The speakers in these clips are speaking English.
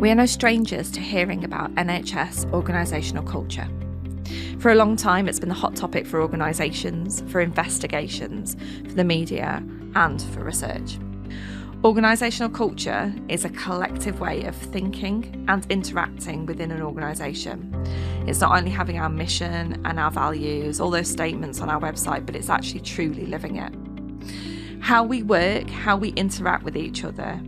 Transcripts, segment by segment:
We are no strangers to hearing about NHS organisational culture. For a long time, it's been the hot topic for organisations, for investigations, for the media, and for research. Organisational culture is a collective way of thinking and interacting within an organisation. It's not only having our mission and our values, all those statements on our website, but it's actually truly living it. How we work, how we interact with each other,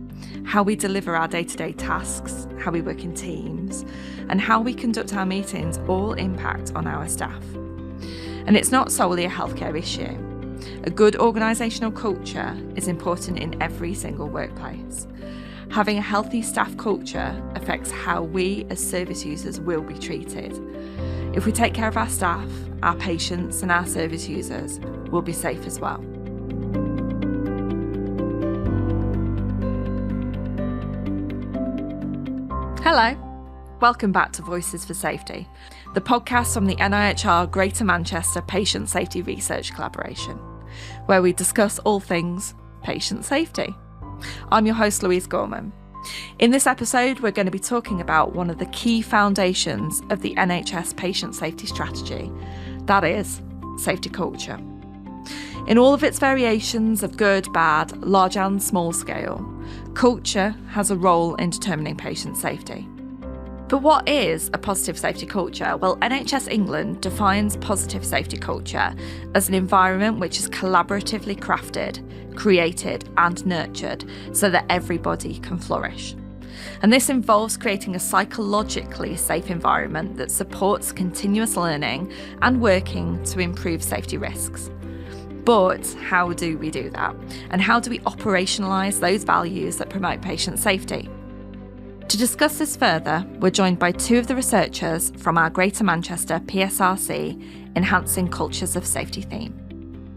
how we deliver our day-to-day tasks, how we work in teams, and how we conduct our meetings all impact on our staff. And it's not solely a healthcare issue. A good organisational culture is important in every single workplace. Having a healthy staff culture affects how we as service users will be treated. If we take care of our staff, our patients and our service users will be safe as well. Hello, welcome back to Voices for Safety, the podcast from the NIHR Greater Manchester Patient Safety Research Collaboration, where we discuss all things patient safety. I'm your host, Louise Gorman. In this episode, we're going to be talking about one of the key foundations of the NHS patient safety strategy, that is, safety culture. In all of its variations of good, bad, large and small scale, culture has a role in determining patient safety. But what is a positive safety culture? Well, NHS England defines positive safety culture as an environment which is collaboratively crafted, created and nurtured so that everybody can flourish. And this involves creating a psychologically safe environment that supports continuous learning and working to improve safety risks. But how do we do that? And how do we operationalise those values that promote patient safety? To discuss this further, we're joined by two of the researchers from our Greater Manchester PSRC Enhancing Cultures of Safety theme.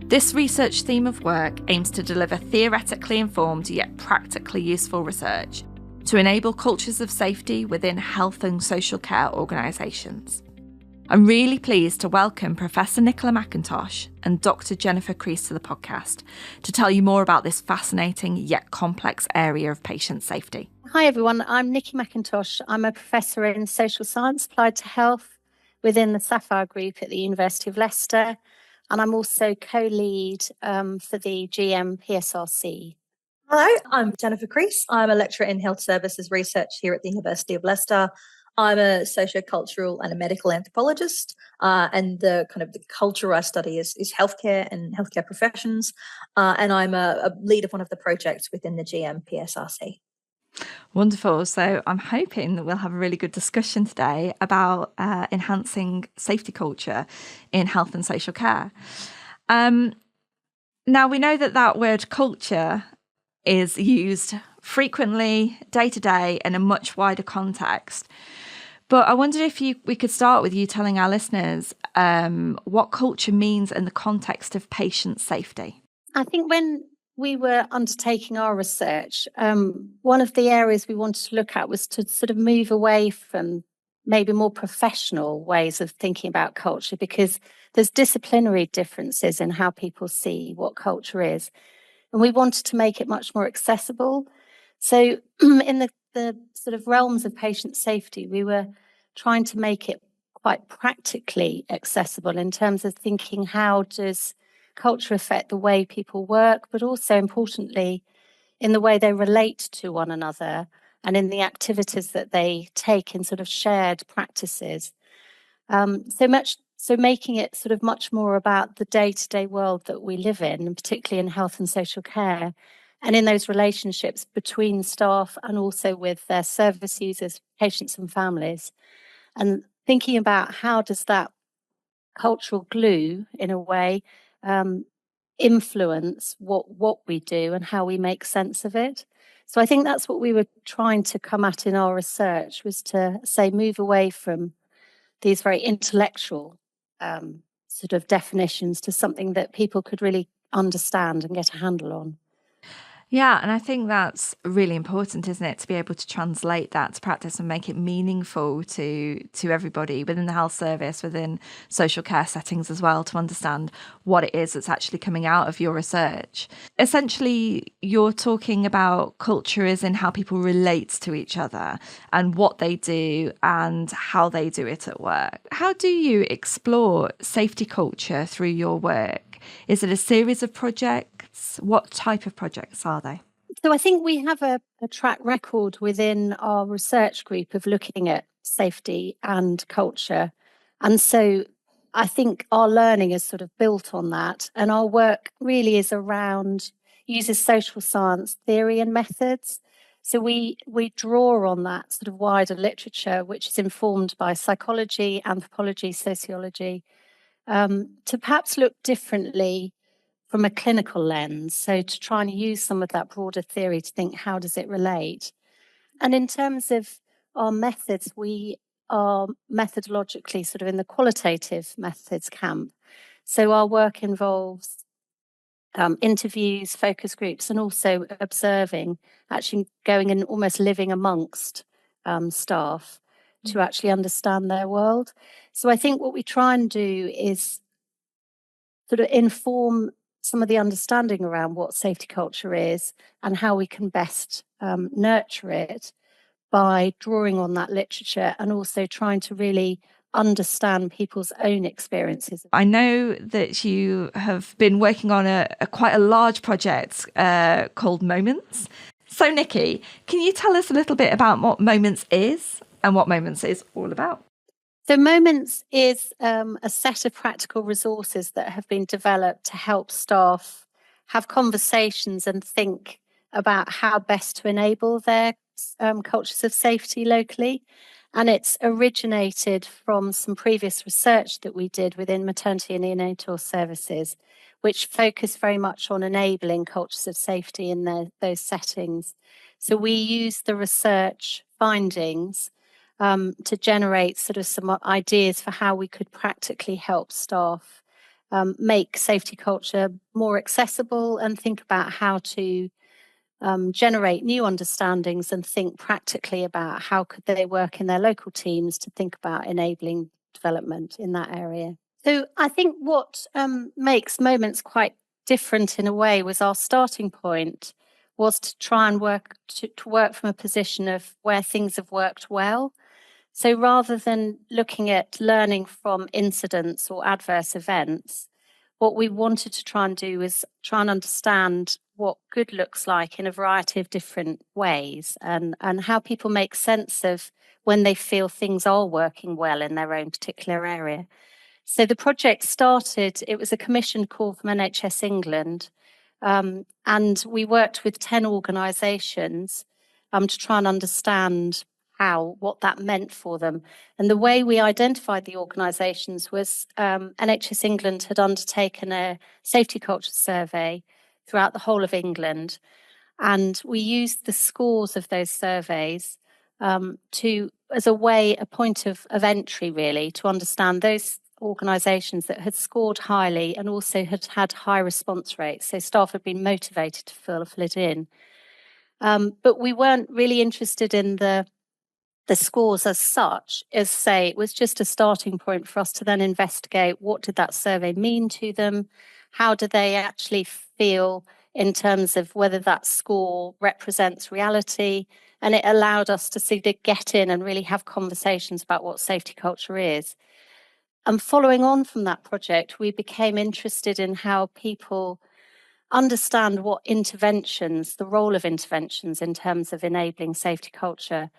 This research theme of work aims to deliver theoretically informed yet practically useful research to enable cultures of safety within health and social care organisations. I'm really pleased to welcome Professor Nicola McIntosh and Dr. Jennifer Creese to the podcast to tell you more about this fascinating yet complex area of patient safety. Hi everyone, I'm Nikki McIntosh. I'm a professor in social science applied to health within the Sapphire Group at the University of Leicester, and I'm also co-lead for the GM PSRC. Hello, I'm Jennifer Creese. I'm a lecturer in health services research here at the University of Leicester. I'm a sociocultural and a medical anthropologist, and the culture I study is healthcare and healthcare professions, and I'm a lead of one of the projects within the GM PSRC. Wonderful. So I'm hoping that we'll have a really good discussion today about enhancing safety culture in health and social care. Now, we know that word culture is used frequently, day to day, in a much wider context. But I wondered if we could start with you telling our listeners what culture means in the context of patient safety. I think when we were undertaking our research, one of the areas we wanted to look at was to sort of move away from maybe more professional ways of thinking about culture, because there's disciplinary differences in how people see what culture is. And we wanted to make it much more accessible. So in the sort of realms of patient safety, we were trying to make it quite practically accessible in terms of thinking, how does culture affect the way people work, but also importantly, in the way they relate to one another and in the activities that they take in sort of shared practices. So making it sort of much more about the day-to-day world that we live in, and particularly in health and social care, and in those relationships between staff and also with their service users, patients and families. And thinking about how does that cultural glue, in a way, influence what we do and how we make sense of it. So I think that's what we were trying to come at in our research, was to say move away from these very intellectual sort of definitions to something that people could really understand and get a handle on. Yeah, and I think that's really important, isn't it, to be able to translate that to practice and make it meaningful to everybody within the health service, within social care settings as well, to understand what it is that's actually coming out of your research. Essentially, you're talking about culture as in how people relate to each other and what they do and how they do it at work. How do you explore safety culture through your work? Is it a series of projects? What type of projects are they? So I think we have a track record within our research group of looking at safety and culture. And so I think our learning is sort of built on that. And our work really is around, uses social science theory and methods. So we draw on that sort of wider literature, which is informed by psychology, anthropology, sociology, to perhaps look differently from a clinical lens. So to try and use some of that broader theory to think, how does it relate? And in terms of our methods, we are methodologically sort of in the qualitative methods camp. So our work involves interviews, focus groups, and also observing, actually going and almost living amongst staff to actually understand their world. So I think what we try and do is sort of inform some of the understanding around what safety culture is and how we can best nurture it by drawing on that literature and also trying to really understand people's own experiences. I know that you have been working on a quite a large project called Moments. So Nikki, can you tell us a little bit about what Moments is and what Moments is all about? So Moments is a set of practical resources that have been developed to help staff have conversations and think about how best to enable their cultures of safety locally. And it's originated from some previous research that we did within maternity and neonatal services, which focused very much on enabling cultures of safety in those settings. So we use the research findings to generate sort of some ideas for how we could practically help staff make safety culture more accessible and think about how to generate new understandings and think practically about how could they work in their local teams to think about enabling development in that area. So I think what makes Moments quite different in a way was our starting point was to try and work from a position of where things have worked well. So rather than looking at learning from incidents or adverse events, what we wanted to try and do was try and understand what good looks like in a variety of different ways and how people make sense of when they feel things are working well in their own particular area. So the project started, it was a commission call from NHS England, and we worked with 10 organisations to try and understand what that meant for them. And the way we identified the organisations was NHS England had undertaken a safety culture survey throughout the whole of England. And we used the scores of those surveys as a point of entry, really, to understand those organisations that had scored highly and also had had high response rates. So staff had been motivated to fill it in. But we weren't really interested in the scores as such, as say, it was just a starting point for us to then investigate what did that survey mean to them? How do they actually feel in terms of whether that score represents reality? And it allowed us to sort of get in and really have conversations about what safety culture is. And following on from that project, we became interested in how people understand what interventions, the role of interventions in terms of enabling safety culture.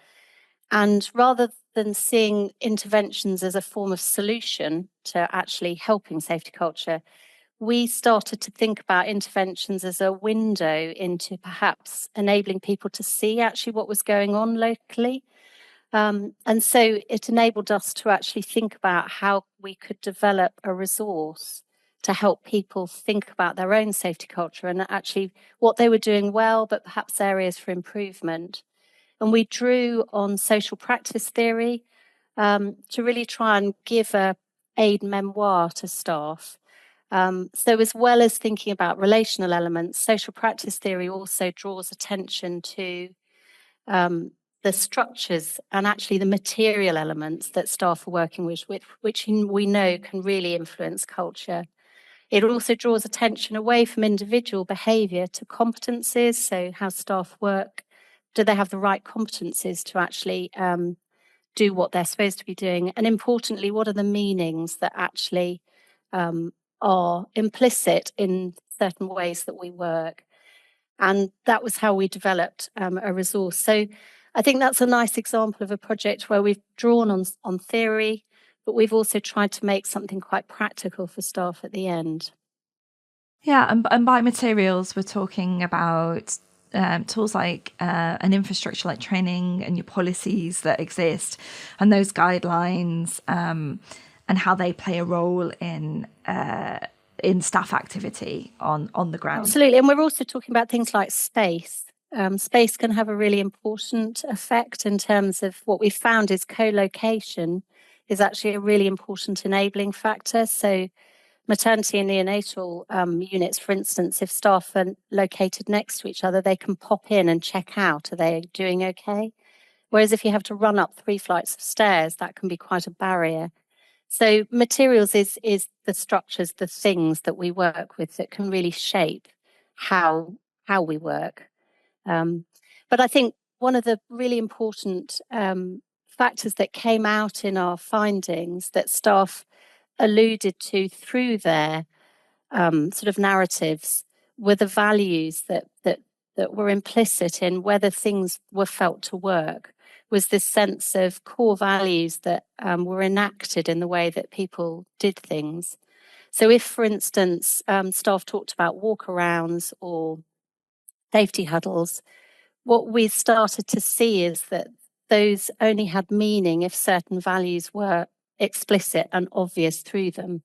And rather than seeing interventions as a form of solution to actually helping safety culture, we started to think about interventions as a window into perhaps enabling people to see actually what was going on locally. And so it enabled us to actually think about how we could develop a resource to help people think about their own safety culture and actually what they were doing well, but perhaps areas for improvement. And we drew on social practice theory to really try and give a aid memoir to staff So as well as thinking about relational elements, social practice theory also draws attention to the structures and actually the material elements that staff are working with, which we know can really influence culture. It also draws attention away from individual behaviour to competencies, so how staff work. Do they have the right competencies to actually do what they're supposed to be doing? And importantly, what are the meanings that actually are implicit in certain ways that we work? And that was how we developed a resource. So I think that's a nice example of a project where we've drawn on theory, but we've also tried to make something quite practical for staff at the end. Yeah, and by materials, we're talking about tools like an infrastructure like training and your policies that exist and those guidelines and how they play a role in staff activity on the ground. Absolutely. And we're also talking about things like space. Space can have a really important effect in terms of what we've found is co-location is actually a really important enabling factor. So maternity and neonatal units, for instance, if staff are located next to each other, they can pop in and check out. Are they doing okay? Whereas if you have to run up 3 flights of stairs, that can be quite a barrier. So materials is the structures, the things that we work with that can really shape how we work. But I think one of the really important factors that came out in our findings that staff alluded to through their sort of narratives were the values that were implicit in whether things were felt to work, was this sense of core values that were enacted in the way that people did things. So if, for instance, staff talked about walkarounds or safety huddles, what we started to see is that those only had meaning if certain values were explicit and obvious through them.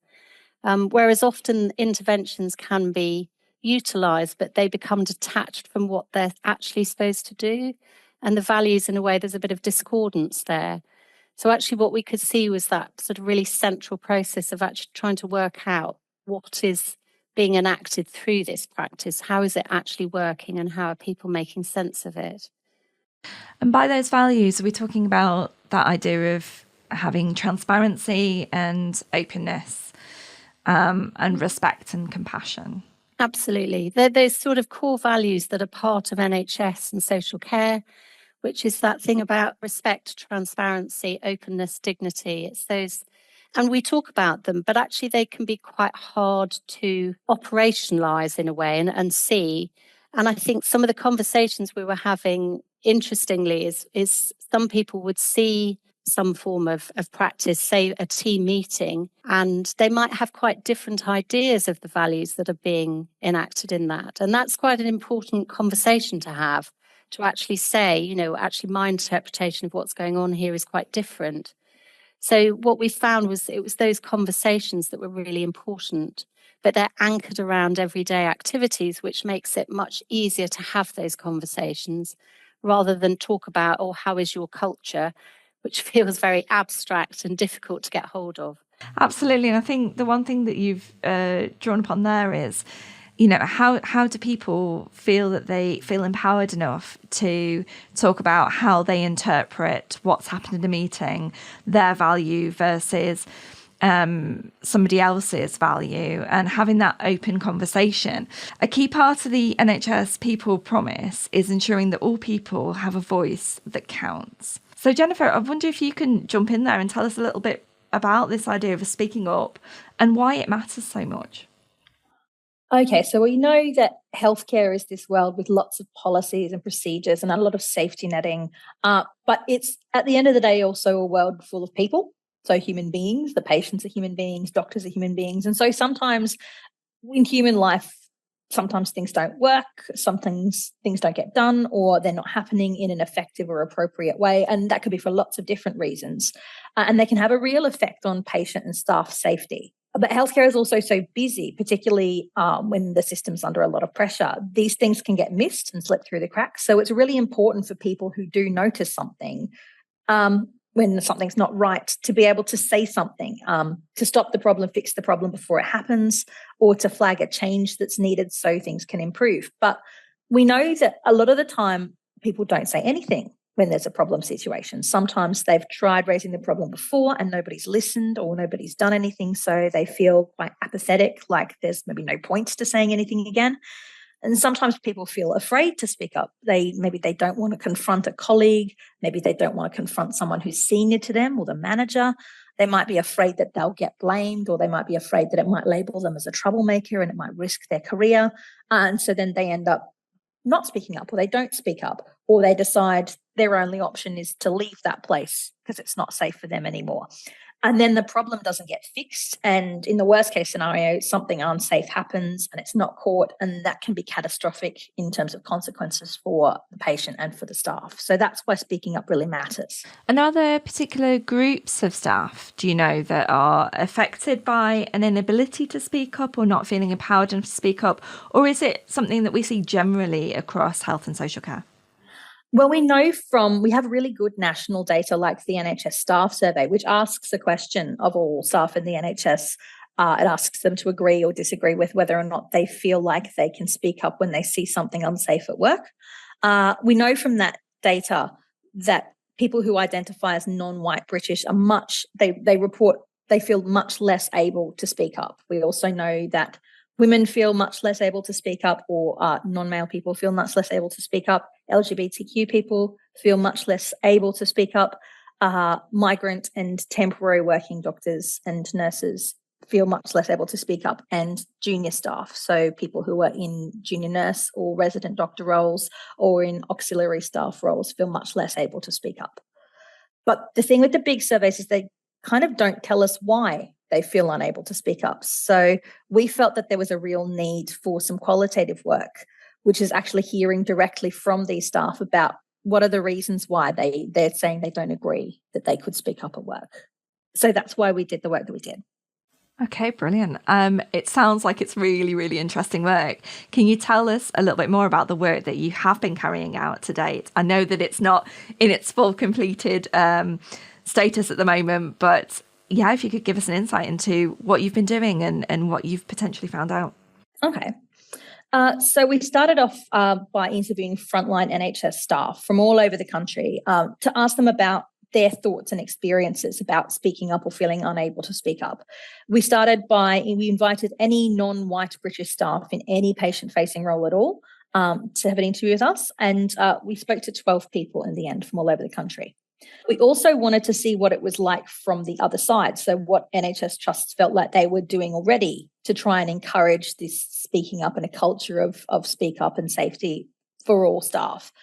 Whereas often interventions can be utilised, but they become detached from what they're actually supposed to do. And the values, in a way, there's a bit of discordance there. So actually what we could see was that sort of really central process of actually trying to work out what is being enacted through this practice. How is it actually working and how are people making sense of it? And by those values, are we talking about that idea of having transparency and openness and respect and compassion? Absolutely. They're those sort of core values that are part of NHS and social care, which is that thing about respect, transparency, openness, dignity. It's those, and we talk about them, but actually they can be quite hard to operationalize in a way and see. And I think some of the conversations we were having, interestingly, is some people would see some form of practice, say a team meeting, and they might have quite different ideas of the values that are being enacted in that. And that's quite an important conversation to have, to actually say, you know, actually my interpretation of what's going on here is quite different. So what we found was it was those conversations that were really important, but they're anchored around everyday activities, which makes it much easier to have those conversations rather than talk about, oh, how is your culture, which feels very abstract and difficult to get hold of. Absolutely. And I think the one thing that you've drawn upon there is, you know, how do people feel that they feel empowered enough to talk about how they interpret what's happened in a meeting, their value versus somebody else's value, and having that open conversation. A key part of the NHS People Promise is ensuring that all people have a voice that counts. So Jennifer, I wonder if you can jump in there and tell us a little bit about this idea of speaking up and why it matters so much. Okay, so we know that healthcare is this world with lots of policies and procedures and a lot of safety netting, but it's at the end of the day also a world full of people, so human beings, the patients are human beings, doctors are human beings, and so sometimes in human life, sometimes things don't work, sometimes things don't get done, or they're not happening in an effective or appropriate way, and that could be for lots of different reasons, and they can have a real effect on patient and staff safety. But healthcare is also so busy, particularly when the system's under a lot of pressure. These things can get missed and slip through the cracks. So it's really important for people who do notice something when something's not right, to be able to say something, to stop the problem, fix the problem before it happens, or to flag a change that's needed so things can improve. But we know that a lot of the time people don't say anything when there's a problem situation. Sometimes they've tried raising the problem before and nobody's listened or nobody's done anything, so they feel quite apathetic, like there's maybe no point to saying anything again. And sometimes people feel afraid to speak up. Maybe they don't want to confront a colleague. Maybe they don't want to confront someone who's senior to them or the manager. They might be afraid that they'll get blamed, or they might be afraid that it might label them as a troublemaker and it might risk their career. And so then they end up not speaking up, or they don't speak up, or they decide their only option is to leave that place because it's not safe for them anymore. And then the problem doesn't get fixed. And in the worst case scenario, something unsafe happens and it's not caught. And that can be catastrophic in terms of consequences for the patient and for the staff. So that's why speaking up really matters. And are there particular groups of staff, do you know, that are affected by an inability to speak up or not feeling empowered enough to speak up? Or is it something that we see generally across health and social care? Well, we have really good national data like the NHS staff survey, which asks a question of all staff in the NHS. It asks them to agree or disagree with whether or not they feel like they can speak up when they see something unsafe at work. We know from that data that people who identify as non-white British are they report they feel much less able to speak up. We also know that women feel much less able to speak up, or non-male people feel much less able to speak up. LGBTQ people feel much less able to speak up. Migrant and temporary working doctors and nurses feel much less able to speak up, and junior staff, so people who are in junior nurse or resident doctor roles or in auxiliary staff roles, feel much less able to speak up. But the thing with the big surveys is they kind of don't tell us why they feel unable to speak up. So we felt that there was a real need for some qualitative work, which is actually hearing directly from these staff about what are the reasons why they're saying they don't agree that they could speak up at work. So that's why we did the work that we did. Okay, brilliant. It sounds like it's really, really interesting work. Can you tell us a little bit more about the work that you have been carrying out to date? I know that it's not in its full completed status at the moment, but yeah, if you could give us an insight into what you've been doing and what you've potentially found out. Okay. So we started off by interviewing frontline NHS staff from all over the country to ask them about their thoughts and experiences about speaking up or feeling unable to speak up. We invited any non-white British staff in any patient-facing role at all to have an interview with us, and we spoke to 12 people in the end from all over the country. We also wanted to see what it was like from the other side, so what NHS trusts felt like they were doing already to try and encourage this speaking up and a culture of speak up and safety for all staff,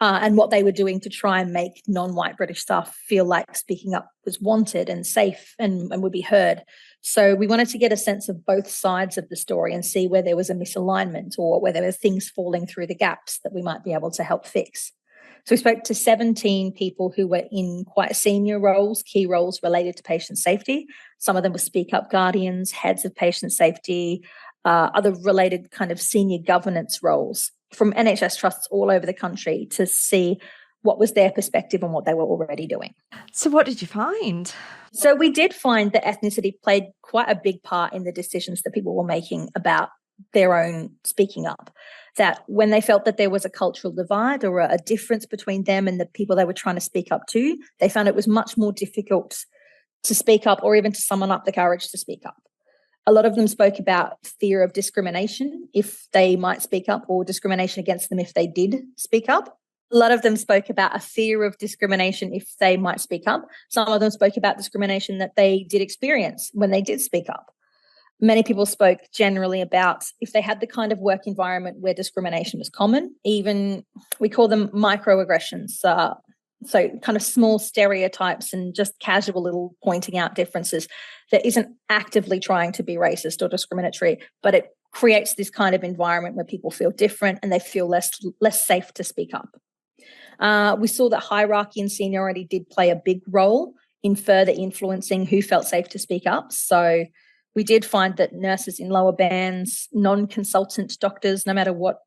and what they were doing to try and make non-white British staff feel like speaking up was wanted and safe and would be heard. So we wanted to get a sense of both sides of the story and see where there was a misalignment or where there were things falling through the gaps that we might be able to help fix. So we spoke to 17 people who were in quite senior roles, key roles related to patient safety. Some of them were speak up guardians, heads of patient safety, other related kind of senior governance roles from NHS trusts all over the country to see what was their perspective on what they were already doing. So what did you find? So we did find that ethnicity played quite a big part in the decisions that people were making about their own speaking up, that when they felt that there was a cultural divide or a difference between them and the people they were trying to speak up to, they found it was much more difficult to speak up or even to summon up the courage to speak up. A lot of them spoke about fear of discrimination if they might speak up, or discrimination against them if they did speak up. A lot of them spoke about a fear of discrimination if they might speak up. Some of them spoke about discrimination that they did experience when they did speak up. Many people spoke generally about if they had the kind of work environment where discrimination was common, even we call them microaggressions. So kind of small stereotypes and just casual little pointing out differences that isn't actively trying to be racist or discriminatory, but it creates this kind of environment where people feel different and they feel less safe to speak up. We saw that hierarchy and seniority did play a big role in further influencing who felt safe to speak up. So we did find that nurses in lower bands, non-consultant doctors, no matter what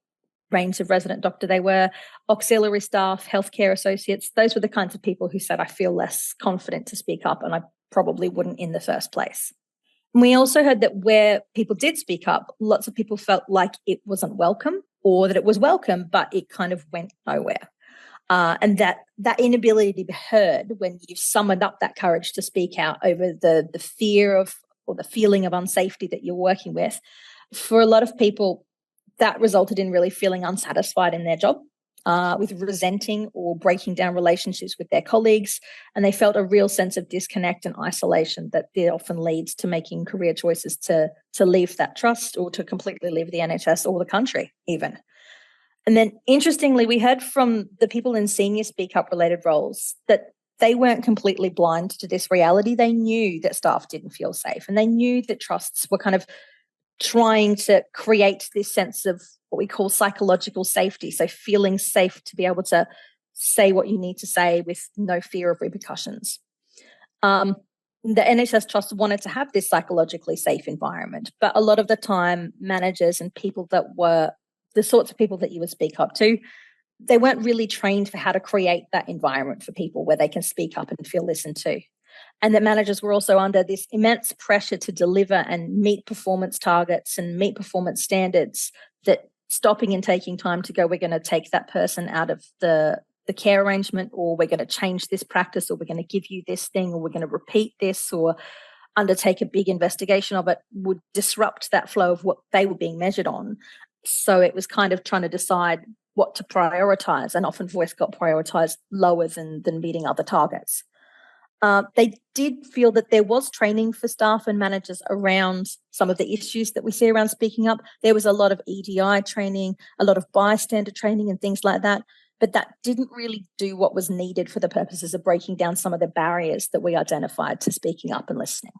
range of resident doctor. They were auxiliary staff, healthcare associates. Those were the kinds of people who said, I feel less confident to speak up, and I probably wouldn't in the first place. And we also heard that where people did speak up, lots of people felt like it wasn't welcome, or that it was welcome, but it kind of went nowhere. And that inability to be heard when you've summoned up that courage to speak out over the fear of, or the feeling of unsafety that you're working with, for a lot of people, that resulted in really feeling unsatisfied in their job, with resenting or breaking down relationships with their colleagues. And they felt a real sense of disconnect and isolation that often leads to making career choices to leave that trust, or to completely leave the NHS or the country even. And then interestingly, we heard from the people in senior speak up related roles that they weren't completely blind to this reality. They knew that staff didn't feel safe, and they knew that trusts were kind of trying to create this sense of what we call psychological safety. So feeling safe to be able to say what you need to say with no fear of repercussions. The NHS Trust wanted to have this psychologically safe environment, but a lot of the time, managers and people that were the sorts of people that you would speak up to, they weren't really trained for how to create that environment for people where they can speak up and feel listened to. And that managers were also under this immense pressure to deliver and meet performance targets and meet performance standards, that stopping and taking time to go, we're going to take that person out of the care arrangement, or we're going to change this practice, or we're going to give you this thing, or we're going to repeat this, or undertake a big investigation of it, would disrupt that flow of what they were being measured on. So it was kind of trying to decide what to prioritize, and often voice got prioritized lower than meeting other targets. They did feel that there was training for staff and managers around some of the issues that we see around speaking up. There was a lot of EDI training, a lot of bystander training and things like that, but that didn't really do what was needed for the purposes of breaking down some of the barriers that we identified to speaking up and listening.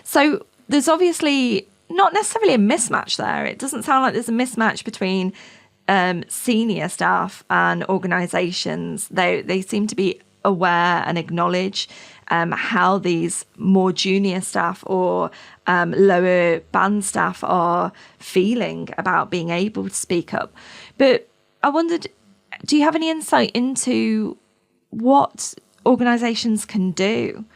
So there's obviously not necessarily a mismatch there. It doesn't sound like there's a mismatch between senior staff and organisations. They seem to be aware and acknowledge how these more junior staff or lower band staff are feeling about being able to speak up. But I wondered, do you have any insight into what organisations can do?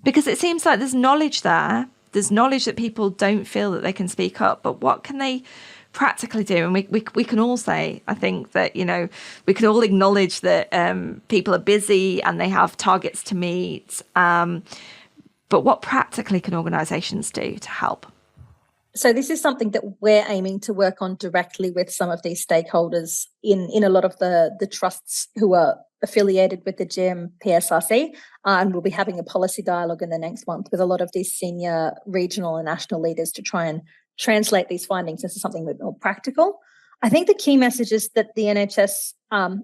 Because it seems like there's knowledge there. There's knowledge that people don't feel that they can speak up, but what can they practically do? And we can all say, I think that, we can all acknowledge that people are busy and they have targets to meet. But what practically can organisations do to help? So this is something that we're aiming to work on directly with some of these stakeholders in a lot of the trusts who are affiliated with the GM PSRC, and we'll be having a policy dialogue in the next month with a lot of these senior regional and national leaders to try and translate these findings into something a bit more practical. I think the key message is that the NHS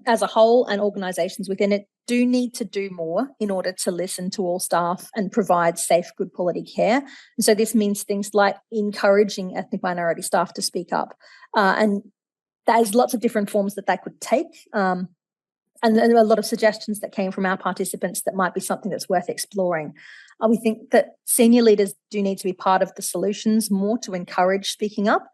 as a whole and organisations within it do need to do more in order to listen to all staff and provide safe, good quality care. And so this means things like encouraging ethnic minority staff to speak up. And there's lots of different forms that could take. And there are a lot of suggestions that came from our participants that might be something that's worth exploring. We think that senior leaders do need to be part of the solutions more to encourage speaking up.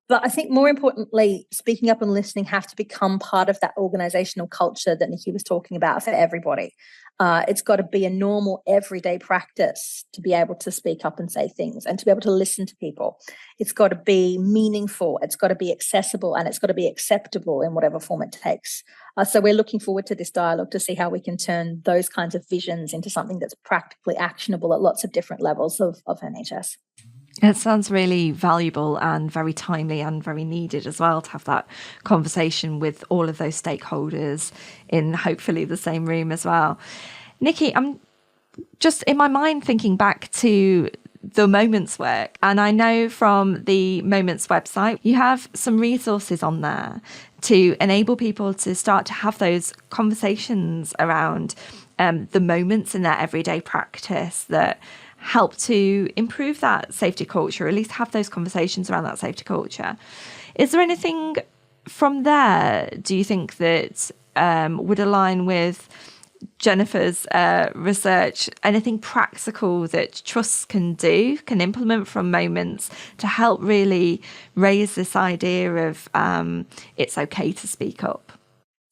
But I think more importantly, speaking up and listening have to become part of that organisational culture that Nikki was talking about for everybody. It's got to be a normal everyday practice to be able to speak up and say things and to be able to listen to people. It's got to be meaningful, it's got to be accessible, and it's got to be acceptable in whatever form it takes. So we're looking forward to this dialogue to see how we can turn those kinds of visions into something that's practically actionable at lots of different levels of NHS. It sounds really valuable and very timely and very needed as well to have that conversation with all of those stakeholders in hopefully the same room as well. Nikki, I'm just in my mind thinking back to the Moments work, and I know from the Moments website you have some resources on there to enable people to start to have those conversations around the moments in their everyday practice that help to improve that safety culture, or at least have those conversations around that safety culture. Is there anything from there, do you think, that would align with Jennifer's research, anything practical that trusts can implement from Moments to help really raise this idea of it's okay to speak up?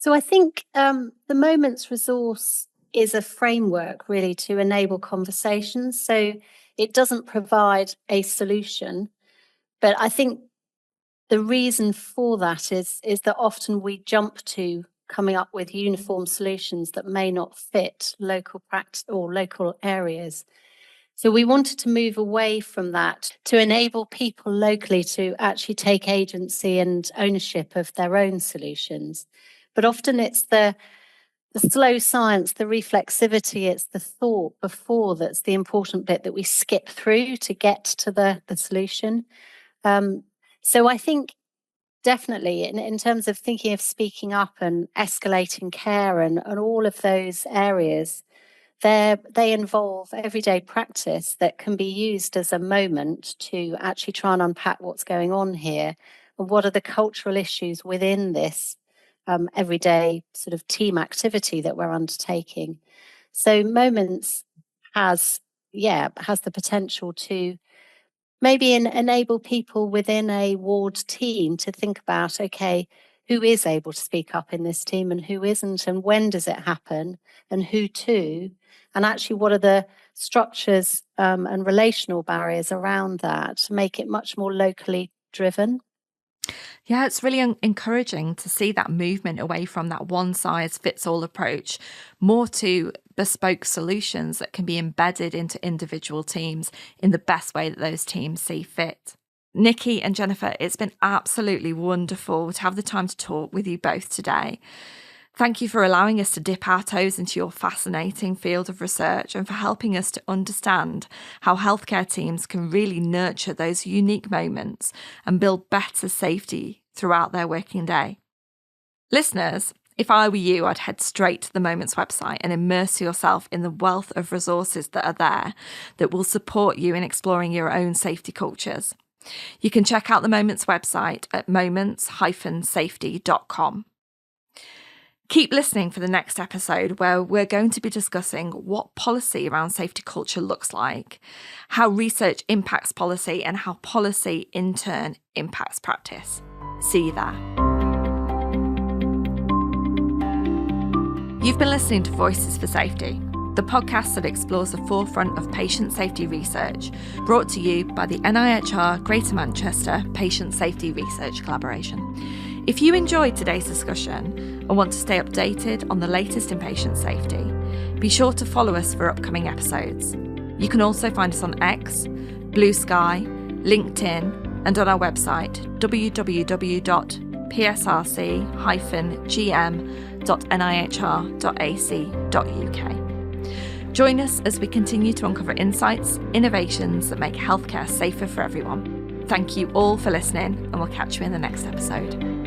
So I think the Moments resource is a framework really to enable conversations. So it doesn't provide a solution, but I think the reason for that is that often we jump to coming up with uniform solutions that may not fit local practice or local areas. So we wanted to move away from that to enable people locally to actually take agency and ownership of their own solutions. But often it's the slow science, the reflexivity, it's the thought before that's the important bit that we skip through to get to the solution. So I think definitely in terms of thinking of speaking up and escalating care and all of those areas, they involve everyday practice that can be used as a moment to actually try and unpack what's going on here and what are the cultural issues within this everyday sort of team activity that we're undertaking. So Moments has the potential to maybe enable people within a ward team to think about, okay, who is able to speak up in this team and who isn't, and when does it happen and who to, and actually what are the structures and relational barriers around that to make it much more locally driven. Yeah, it's really encouraging to see that movement away from that one-size-fits-all approach, more to bespoke solutions that can be embedded into individual teams in the best way that those teams see fit. Nikki and Jennifer, it's been absolutely wonderful to have the time to talk with you both today. Thank you for allowing us to dip our toes into your fascinating field of research and for helping us to understand how healthcare teams can really nurture those unique moments and build better safety throughout their working day. Listeners, if I were you, I'd head straight to the Moments website and immerse yourself in the wealth of resources that are there that will support you in exploring your own safety cultures. You can check out the Moments website at moments-safety.com. Keep listening for the next episode where we're going to be discussing what policy around safety culture looks like, how research impacts policy, and how policy in turn impacts practice. See you there. You've been listening to Voices for Safety, the podcast that explores the forefront of patient safety research, brought to you by the NIHR Greater Manchester Patient Safety Research Collaboration. If you enjoyed today's discussion and want to stay updated on the latest in patient safety, be sure to follow us for upcoming episodes. You can also find us on X, Blue Sky, LinkedIn, and on our website www.psrc-gm.nihr.ac.uk. Join us as we continue to uncover insights, innovations that make healthcare safer for everyone. Thank you all for listening, and we'll catch you in the next episode.